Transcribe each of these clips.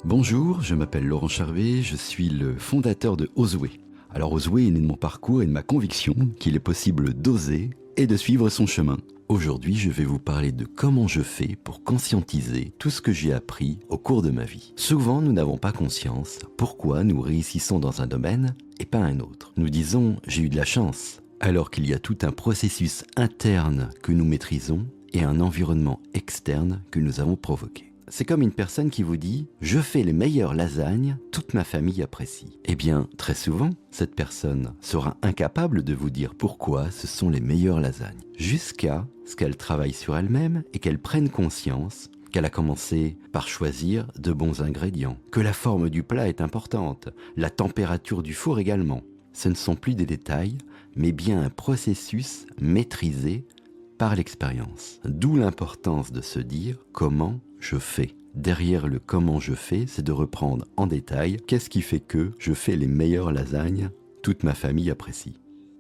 Bonjour, je m'appelle Laurent Charvet, je suis le fondateur de Osway. Alors Osway est né de mon parcours et de ma conviction qu'il est possible d'oser et de suivre son chemin. Aujourd'hui, je vais vous parler de comment je fais pour conscientiser tout ce que j'ai appris au cours de ma vie. Souvent, nous n'avons pas conscience pourquoi nous réussissons dans un domaine et pas un autre. Nous disons « j'ai eu de la chance », alors qu'il y a tout un processus interne que nous maîtrisons et un environnement externe que nous avons provoqué. C'est comme une personne qui vous dit « je fais les meilleures lasagnes, toute ma famille apprécie ». Eh bien, très souvent, cette personne sera incapable de vous dire pourquoi ce sont les meilleures lasagnes. Jusqu'à ce qu'elle travaille sur elle-même et qu'elle prenne conscience qu'elle a commencé par choisir de bons ingrédients, que la forme du plat est importante, la température du four également. Ce ne sont plus des détails, mais bien un processus maîtrisé par l'expérience. D'où l'importance de se dire comment je fais. Derrière le comment je fais, c'est de reprendre en détail qu'est-ce qui fait que je fais les meilleures lasagnes, toute ma famille apprécie.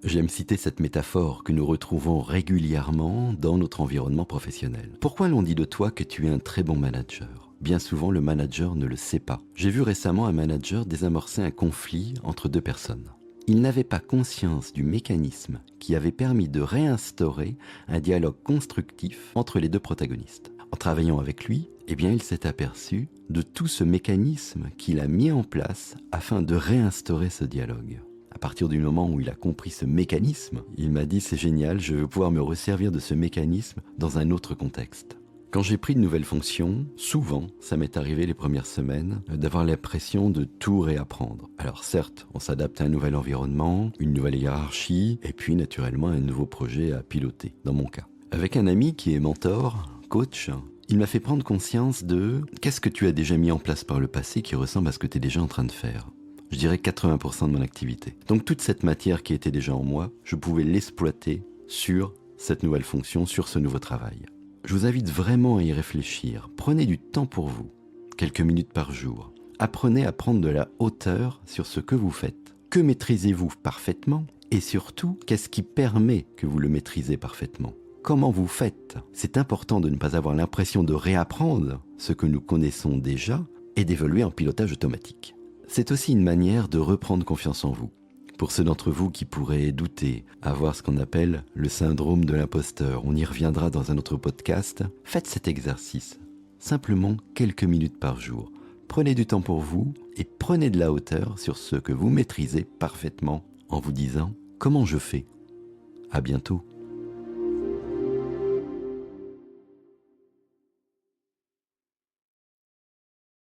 J'aime citer cette métaphore que nous retrouvons régulièrement dans notre environnement professionnel. Pourquoi l'on dit de toi que tu es un très bon manager ? Bien souvent, le manager ne le sait pas. J'ai vu récemment un manager désamorcer un conflit entre deux personnes. Il n'avait pas conscience du mécanisme qui avait permis de réinstaurer un dialogue constructif entre les deux protagonistes. En travaillant avec lui, il s'est aperçu de tout ce mécanisme qu'il a mis en place afin de réinstaurer ce dialogue. À partir du moment où il a compris ce mécanisme, il m'a dit « c'est génial, je veux pouvoir me resservir de ce mécanisme dans un autre contexte ». Quand j'ai pris de nouvelles fonctions, souvent, ça m'est arrivé les premières semaines, d'avoir l'impression de tout réapprendre. Alors certes, on s'adapte à un nouvel environnement, une nouvelle hiérarchie, et puis naturellement un nouveau projet à piloter, dans mon cas. Avec un ami qui est mentor, coach, il m'a fait prendre conscience de qu'est-ce que tu as déjà mis en place par le passé qui ressemble à ce que tu es déjà en train de faire. Je dirais 80% de mon activité. Donc toute cette matière qui était déjà en moi, je pouvais l'exploiter sur cette nouvelle fonction, sur ce nouveau travail. Je vous invite vraiment à y réfléchir. Prenez du temps pour vous, quelques minutes par jour. Apprenez à prendre de la hauteur sur ce que vous faites. Que maîtrisez-vous parfaitement ? Et surtout, qu'est-ce qui permet que vous le maîtrisez parfaitement ? Comment vous faites ? C'est important de ne pas avoir l'impression de réapprendre ce que nous connaissons déjà et d'évoluer en pilotage automatique. C'est aussi une manière de reprendre confiance en vous. Pour ceux d'entre vous qui pourraient douter, avoir ce qu'on appelle le syndrome de l'imposteur, on y reviendra dans un autre podcast, faites cet exercice, simplement quelques minutes par jour. Prenez du temps pour vous et prenez de la hauteur sur ce que vous maîtrisez parfaitement en vous disant « comment je fais ?» À bientôt.